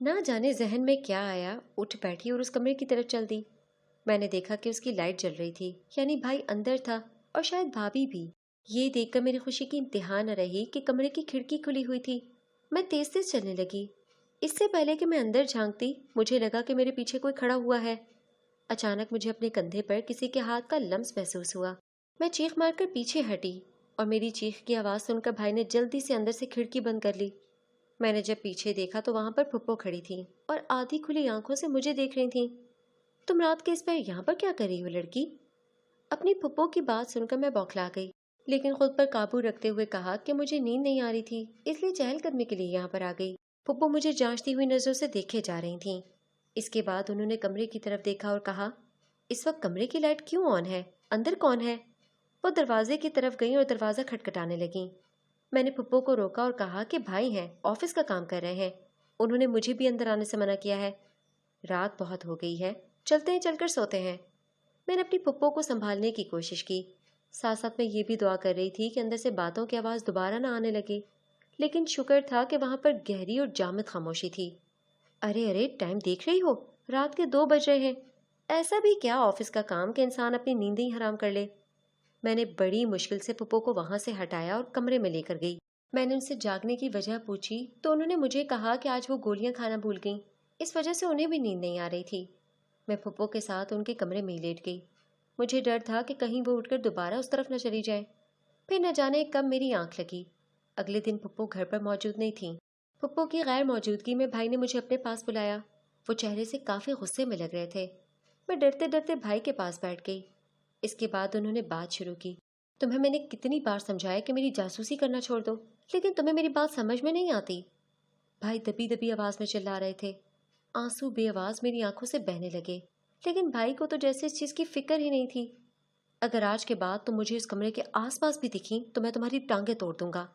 نہ جانے ذہن میں کیا آیا، اٹھ بیٹھی اور اس کمرے کی طرف چل دی۔ میں نے دیکھا کہ اس کی لائٹ جل رہی تھی، یعنی بھائی اندر تھا اور شاید بھابھی بھی۔ یہ دیکھ کر میری خوشی کی انتہا نہ رہی کہ کمرے کی کھڑکی کھلی ہوئی تھی۔ میں تیز تیز چلنے لگی۔ اس سے پہلے کہ میں اندر جھانکتی، مجھے لگا کہ میرے پیچھے کوئی کھڑا ہوا ہے۔ اچانک مجھے اپنے کندھے پر کسی کے ہاتھ کا لمس محسوس ہوا۔ میں چیخ مار کر پیچھے ہٹی اور میری چیخ کی آواز سن کر بھائی نے جلدی سے اندر سے کھڑکی بند کر لی۔ میں نے جب پیچھے دیکھا تو وہاں پر پھپھو کھڑی تھی اور آدھی کھلی آنکھوں سے مجھے دیکھ رہی تھیں۔ تم رات کے اس پیر یہاں پر کیا کر رہی ہو لڑکی؟ اپنی پھپھو کی بات سن کر میں بوکھلا گئی، لیکن خود پر قابو رکھتے ہوئے کہا کہ مجھے نیند نہیں آ رہی تھی، اس لیے چہل قدمی کے لیے یہاں پر آ گئی۔ پھپھو مجھے جانچتی ہوئی نظروں سے دیکھے جا رہی تھیں۔ اس کے بعد انہوں نے کمرے کی طرف دیکھا اور کہا، اس وقت کمرے کی لائٹ کیوں آن ہے؟ اندر کون ہے؟ وہ دروازے کی طرف گئیں اور دروازہ کھٹکھٹانے لگیں۔ میں نے پھپھو کو روکا اور کہا کہ بھائی ہیں، آفس کا کام کر رہے ہیں، انہوں نے مجھے بھی اندر آنے سے منع کیا ہے۔ رات بہت ہو گئی ہے، چلتے ہیں، چل کر سوتے ہیں۔ میں نے اپنی پھپھو کو سنبھالنے کی کوشش کی، ساتھ ساتھ میں یہ بھی دعا کر رہی تھی کہ اندر سے باتوں کی آواز دوبارہ نہ آنے لگے، لیکن شکر تھا کہ وہاں پر گہری اور جامد خاموشی تھی۔ ارے ارے، ٹائم دیکھ رہی ہو؟ رات کے 2 بج رہے ہیں۔ ایسا بھی کیا آفس کا کام کہ انسان اپنی نیندیں ہی حرام کر لے؟ میں نے بڑی مشکل سے پھپھو کو وہاں سے ہٹایا اور کمرے میں لے کر گئی۔ میں نے ان سے جاگنے کی وجہ پوچھی تو انہوں نے مجھے کہا کہ آج وہ گولیاں کھانا بھول گئیں، اس وجہ سے انہیں بھی نیند نہیں آ رہی تھی۔ میں پھپھو کے ساتھ ان کے کمرے میں ہی لیٹ گئی۔ مجھے ڈر تھا کہ کہیں وہ اٹھ کر دوبارہ اس طرف نہ چلی جائے۔ پھر نہ جانے کب میری آنکھ لگی۔ اگلے دن پھپھو گھر پر موجود نہیں تھیں۔ پھپھو کی غیر موجودگی میں بھائی نے مجھے اپنے پاس بلایا۔ وہ چہرے سے کافی غصے میں لگ رہے تھے۔ میں ڈرتے ڈرتے بھائی کے پاس بیٹھ گئی۔ اس کے بعد انہوں نے بات شروع کی۔ تمہیں میں نے کتنی بار سمجھایا کہ میری جاسوسی کرنا چھوڑ دو، لیکن تمہیں میری بات سمجھ میں نہیں آتی۔ بھائی دبی دبی آواز میں چلا رہے تھے۔ آنسو بے آواز میری آنکھوں سے بہنے لگے، لیکن بھائی کو تو جیسے اس چیز کی فکر ہی نہیں تھی۔ اگر آج کے بعد تم مجھے اس کمرے کے آس پاس بھی دکھیں تو میں تمہاری ٹانگیں توڑ دوں گا۔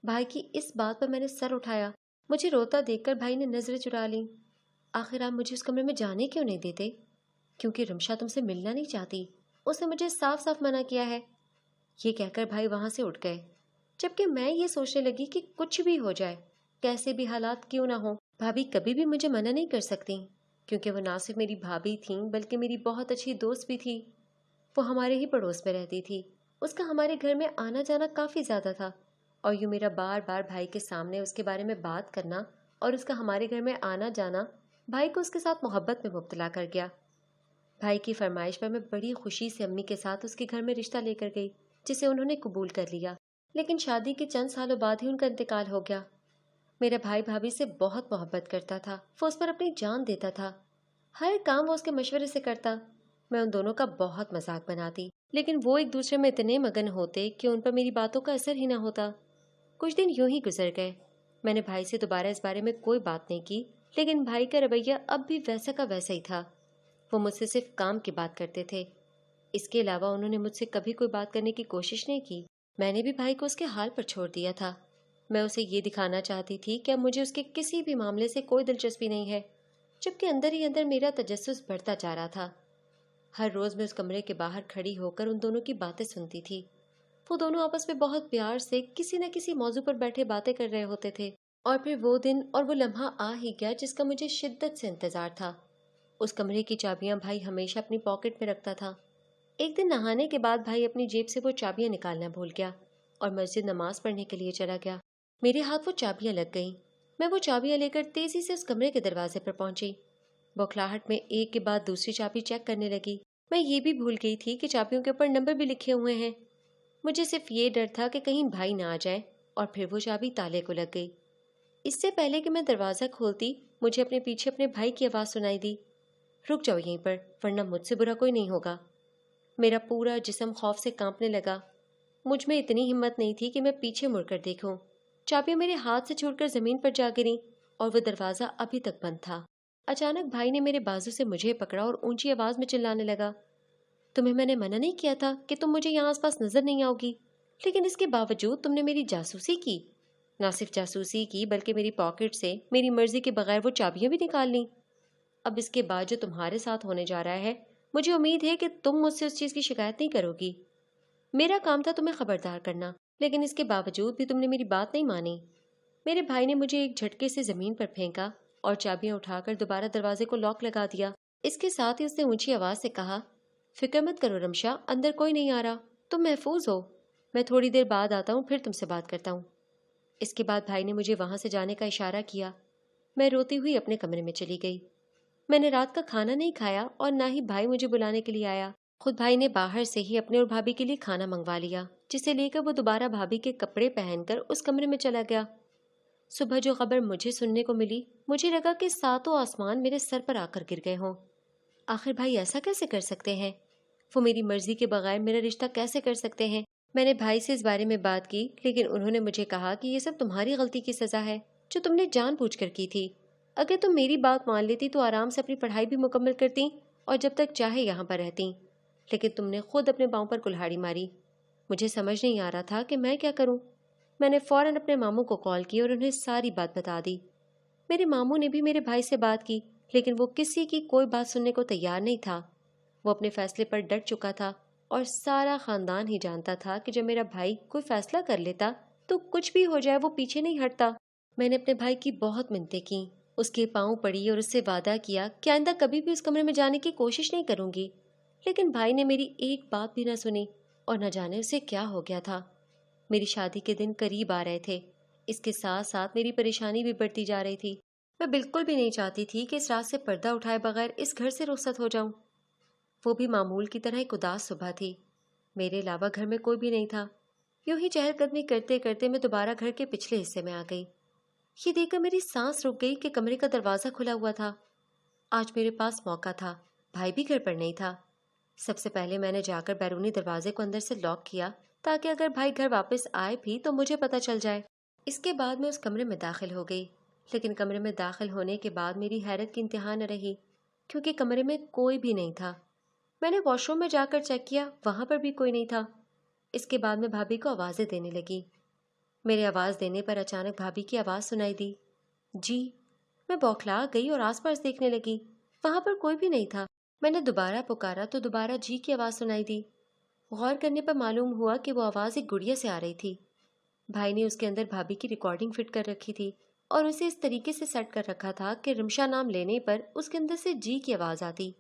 بھائی کی اس بات پر میں نے سر اٹھایا۔ مجھے روتا دیکھ کر بھائی نے نظریں چرا لیں۔ آخر آپ مجھے اس کمرے میں جانے کیوں نہیں دیتے؟ کیونکہ رمشا تم سے ملنا نہیں چاہتی، اس نے مجھے صاف صاف منع کیا ہے۔ یہ کہہ کر بھائی وہاں سے اٹھ گئے، جبکہ میں یہ سوچنے لگی کہ کچھ بھی ہو جائے، کیسے بھی حالات کیوں نہ ہوں، بھابھی کبھی بھی مجھے منع نہیں کر سکتی، کیونکہ وہ نہ صرف میری بھابھی تھیں بلکہ میری بہت اچھی دوست بھی تھی۔ وہ ہمارے ہی پڑوس میں رہتی تھی، اس کا ہمارے گھر میں آنا جانا کافی زیادہ تھا، اور یوں میرا بار بار بھائی کے سامنے اس کے بارے میں بات کرنا اور اس کا ہمارے گھر میں آنا جانا بھائی کو اس کے ساتھ محبت میں مبتلا کر گیا۔ بھائی کی فرمائش پر میں بڑی خوشی سے امی کے ساتھ اس کے گھر میں رشتہ لے کر گئی، جسے انہوں نے قبول کر لیا، لیکن شادی کے چند سالوں بعد ہی ان کا انتقال ہو گیا۔ میرا بھائی بھابھی سے بہت محبت کرتا تھا، وہ اس پر اپنی جان دیتا تھا، ہر کام وہ اس کے مشورے سے کرتا۔ میں ان دونوں کا بہت مذاق بناتی، لیکن وہ ایک دوسرے میں اتنے مگن ہوتے کہ ان پر میری باتوں کا اثر ہی نہ ہوتا۔ کچھ دن یوں ہی گزر گئے۔ میں نے بھائی سے دوبارہ اس بارے میں کوئی بات نہیں کی، لیکن بھائی کا رویہ اب بھی ویسا کا ویسا ہی تھا۔ وہ مجھ سے صرف کام کی بات کرتے تھے، اس کے علاوہ انہوں نے مجھ سے کبھی کوئی بات کرنے کی کوشش نہیں کی۔ میں نے بھی بھائی کو اس کے حال پر چھوڑ دیا تھا۔ میں اسے یہ دکھانا چاہتی تھی کہ اب مجھے اس کے کسی بھی معاملے سے کوئی دلچسپی نہیں ہے، جبکہ اندر ہی اندر میرا تجسس بڑھتا جا رہا تھا۔ ہر روز میں اس کمرے کے باہر کھڑی ہو کر ان دونوں کی باتیں سنتی تھی۔ وہ دونوں آپس میں بہت پیار سے کسی نہ کسی موضوع پر بیٹھے باتیں کر رہے ہوتے تھے، اور پھر وہ دن اور وہ لمحہ آ ہی گیا جس کا مجھے شدت سے انتظار تھا۔ اس کمرے کی چابیاں بھائی ہمیشہ اپنی پاکٹ میں رکھتا تھا۔ ایک دن نہانے کے بعد بھائی اپنی جیب سے وہ چابیاں نکالنا بھول گیا اور مسجد نماز پڑھنے کے لیے چلا گیا۔ میرے ہاتھ وہ چابیاں لگ گئیں۔ میں وہ چابیاں لے کر تیزی سے اس کمرے کے دروازے پر پہنچی۔ بوکھلاہٹ میں ایک کے بعد دوسری چابی چیک کرنے لگی۔ میں یہ بھی بھول گئی تھی کہ چابیوں کے اوپر نمبر بھی لکھے ہوئے ہیں۔ مجھے صرف یہ ڈر تھا کہ کہیں بھائی نہ آ جائے، اور پھر وہ چابی تالے کو لگ گئی۔ اس سے پہلے کہ میں دروازہ کھولتی، مجھے اپنے پیچھے اپنے بھائی کی آواز سنائی دی، رک جاؤ یہیں پر، ورنہ مجھ سے برا کوئی نہیں ہوگا۔ میرا پورا جسم خوف سے کانپنے لگا۔ مجھ میں اتنی ہمت نہیں تھی کہ میں پیچھے مڑ کر دیکھوں۔ چابیاں میرے ہاتھ سے چھوٹ کر زمین پر جا گریں اور وہ دروازہ ابھی تک بند تھا۔ اچانک بھائی نے میرے بازو سے مجھے پکڑا اور اونچی آواز میں چلانے لگا، تمہیں میں نے منع نہیں کیا تھا کہ تم مجھے یہاں آس پاس نظر نہیں آؤ گی، لیکن اس کے باوجود تم نے میری جاسوسی کی۔ نہ صرف جاسوسی کی بلکہ میری پاکٹ سے میری مرضی کے بغیر وہ چابیاں بھی نکال لیں۔ اب اس کے بعد جو تمہارے ساتھ ہونے جا رہا ہے، مجھے امید ہے کہ تم مجھ سے اس چیز کی شکایت نہیں کرو گی۔ میرا کام تھا تمہیں خبردار کرنا، لیکن اس کے باوجود بھی تم نے میری بات نہیں مانی۔ میرے بھائی نے مجھے ایک جھٹکے سے زمین پر پھینکا اور چابیاں اٹھا کر دوبارہ دروازے کو لاک لگا دیا۔ اس کے ساتھ ہی اس نے اونچی آواز سے کہا، فکر مت کرو رمشا، اندر کوئی نہیں آ رہا، تم محفوظ ہو، میں تھوڑی دیر بعد آتا ہوں، پھر تم سے بات کرتا ہوں۔ اس کے بعد بھائی نے مجھے وہاں سے جانے کا اشارہ کیا۔ میں روتی ہوئی اپنے کمرے میں چلی گئی۔ میں نے رات کا کھانا نہیں کھایا اور نہ ہی بھائی مجھے بلانے کے لیے آیا۔ خود بھائی نے باہر سے ہی اپنے اور بھابھی کے لیے کھانا منگوا لیا، جسے لے کر وہ دوبارہ بھابھی کے کپڑے پہن کر اس کمرے میں چلا گیا۔ صبح جو خبر مجھے سننے کو ملی، مجھے لگا کہ ساتوں آسمان میرے سر پر آ کر گر گئے ہوں۔ آخر بھائی ایسا کیسے کر سکتے ہیں؟ وہ میری مرضی کے بغیر میرا رشتہ کیسے کر سکتے ہیں؟ میں نے بھائی سے اس بارے میں بات کی، لیکن انہوں نے مجھے کہا کہ یہ سب تمہاری غلطی کی سزا ہے جو تم نے جان بوجھ کر کی تھی۔ اگر تم میری بات مان لیتی تو آرام سے اپنی پڑھائی بھی مکمل کرتی اور جب تک چاہے یہاں پر رہتی، لیکن تم نے خود اپنے پاؤں پر کلہاڑی ماری۔ مجھے سمجھ نہیں آ رہا تھا کہ میں کیا کروں۔ میں نے فوراً اپنے ماموں کو کال کی اور انہیں ساری بات بتا دی۔ میرے ماموں نے بھی میرے بھائی سے بات کی، لیکن وہ کسی کی کوئی بات سننے کو تیار نہیں تھا۔ وہ اپنے فیصلے پر ڈٹ چکا تھا اور سارا خاندان ہی جانتا تھا کہ جب میرا بھائی کوئی فیصلہ کر لیتا تو کچھ بھی ہو جائے وہ پیچھے نہیں ہٹتا۔ میں نے اپنے بھائی کی بہت منتیں کیں، اس کے پاؤں پڑی اور اس سے وعدہ کیا کہ آئندہ کبھی بھی اس کمرے میں جانے کی کوشش نہیں کروں گی، لیکن بھائی نے میری ایک بات بھی نہ سنی اور نہ جانے اسے کیا ہو گیا تھا۔ میری شادی کے دن قریب آ رہے تھے، اس کے ساتھ ساتھ میری پریشانی بھی بڑھتی جا رہی تھی۔ میں بالکل بھی نہیں چاہتی تھی کہ اس رات سے پردہ اٹھائے بغیر اس گھر سے رخصت ہو جاؤں۔ وہ بھی معمول کی طرح ایک اداس صبح تھی، میرے علاوہ گھر میں کوئی بھی نہیں تھا۔ یوں ہی چہل قدمی کرتے کرتے میں دوبارہ گھر کے پچھلے حصے میں آ گئی۔ یہ دیکھ کر میری سانس رک گئی کہ کمرے کا دروازہ کھلا ہوا تھا۔ آج میرے پاس موقع تھا، بھائی بھی گھر پر نہیں تھا۔ سب سے پہلے میں نے جا کر بیرونی دروازے کو اندر سے لاک کیا تاکہ اگر بھائی گھر واپس آئے بھی تو مجھے پتہ چل جائے۔ اس کے بعد میں اس کمرے میں داخل ہو گئی، لیکن کمرے میں داخل ہونے کے بعد میری حیرت کی انتہا نہ رہی، کیونکہ کمرے میں کوئی بھی نہیں تھا۔ میں نے واش روم میں جا کر چیک کیا، وہاں پر بھی کوئی نہیں تھا۔ اس کے بعد میں بھابھی کو آوازیں دینے لگی۔ میرے آواز دینے پر اچانک بھابھی کی آواز سنائی دی، جی۔ میں بوکھلا گئی اور آس پاس دیکھنے لگی، وہاں پر کوئی بھی نہیں تھا۔ میں نے دوبارہ پکارا تو دوبارہ جی کی آواز سنائی دی۔ غور کرنے پر معلوم ہوا کہ وہ آواز ایک گڑیا سے آ رہی تھی۔ بھائی نے اس کے اندر بھابھی کی ریکارڈنگ فٹ کر رکھی تھی اور اسے اس طریقے سے سیٹ کر رکھا تھا کہ رمشا نام لینے پر اس کے اندر سے جی کی آواز آتی۔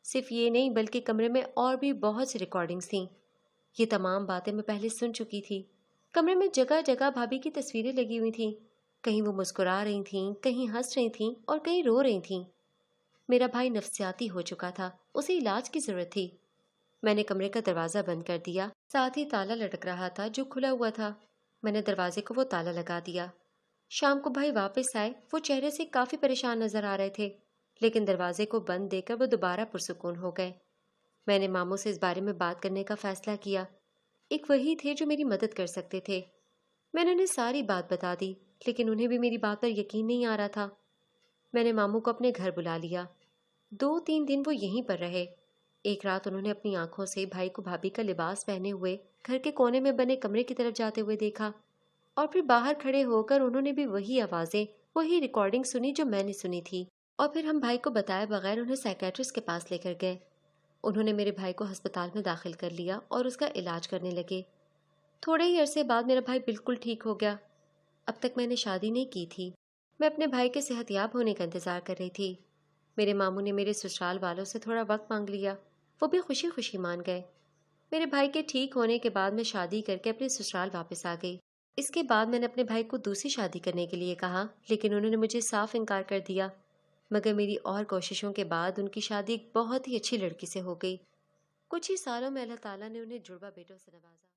صرف یہ نہیں بلکہ کمرے میں اور بھی بہت سی ریکارڈنگز تھیں۔ یہ تمام باتیں میں پہلے سن چکی تھی۔ کمرے میں جگہ جگہ بھابھی کی تصویریں لگی ہوئی تھیں، کہیں وہ مسکرا رہی تھیں، کہیں ہنس رہی تھیں اور کہیں رو رہی تھیں۔ میرا بھائی نفسیاتی ہو چکا تھا، اسے علاج کی ضرورت تھی۔ میں نے کمرے کا دروازہ بند کر دیا، ساتھ ہی تالا لٹک رہا تھا جو کھلا ہوا تھا۔ میں نے دروازے کو وہ تالا لگا دیا۔ شام کو بھائی واپس آئے، وہ چہرے سے کافی پریشان نظر آ رہے تھے، لیکن دروازے کو بند دیکھ کر وہ دوبارہ پرسکون ہو گئے۔ میں نے ماموں سے اس بارے میں بات کرنے کا فیصلہ کیا۔ ایک وہی تھے جو میری مدد کر سکتے تھے۔ میں نے انہیں ساری بات بتا دی، لیکن انہیں بھی میری بات پر یقین نہیں آ رہا تھا۔ میں نے ماموں کو اپنے گھر بلا لیا۔ 2-3 دن وہ یہیں پر رہے۔ ایک رات انہوں نے اپنی آنکھوں سے بھائی کو بھابھی کا لباس پہنے ہوئے گھر کے کونے میں بنے کمرے کی طرف جاتے ہوئے دیکھا، اور پھر باہر کھڑے ہو کر انہوں نے بھی وہی آوازیں، وہی ریکارڈنگ سنی جو میں نے سنی تھی، اور پھر ہم بھائی کو بتائے بغیر انہیں سائیکیٹرسٹ کے پاس لے کر گئے۔ انہوں نے میرے بھائی کو ہسپتال میں داخل کر لیا اور اس کا علاج کرنے لگے۔ تھوڑے ہی عرصے بعد میرا بھائی بالکل ٹھیک ہو گیا۔ اب تک میں نے شادی نہیں کی تھی، میں اپنے بھائی کے صحت یاب ہونے کا انتظار کر رہی تھی۔ میرے ماموں نے میرے سسرال والوں سے تھوڑا وقت مانگ لیا، وہ بھی خوشی خوشی مان گئے۔ میرے بھائی کے ٹھیک ہونے کے بعد میں شادی کر کے اپنے سسرال واپس آ گئی۔ اس کے بعد میں نے اپنے بھائی کو دوسری شادی کرنے کے لیے کہا، لیکن انہوں نے مجھے صاف انکار کر دیا، مگر میری اور کوششوں کے بعد ان کی شادی ایک بہت ہی اچھی لڑکی سے ہو گئی۔ کچھ ہی سالوں میں اللہ تعالیٰ نے انہیں جڑواں بیٹوں سے نوازا۔